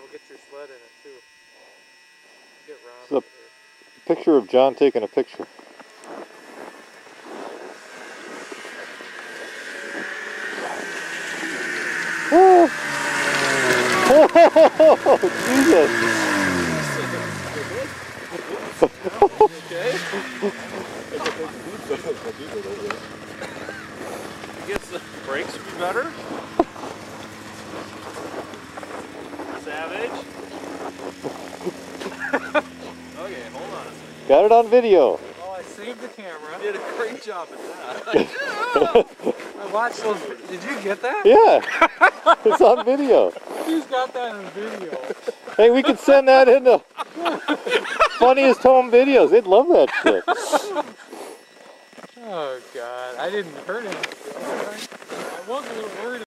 we'll get your sled in it too. Get Ron This is a picture of John taking a picture. Oh, Jesus! Okay. I guess the brakes would be better. Savage. Okay, hold on a second. Got it on video. Oh, I saved the camera. You did a great job at that. I watched those. Did you get that? Yeah, it's on video. Who's got that on video? Hey, we could send that into Funniest Home Videos. They'd love that shit. Oh God, I didn't hurt him. I was a little worried.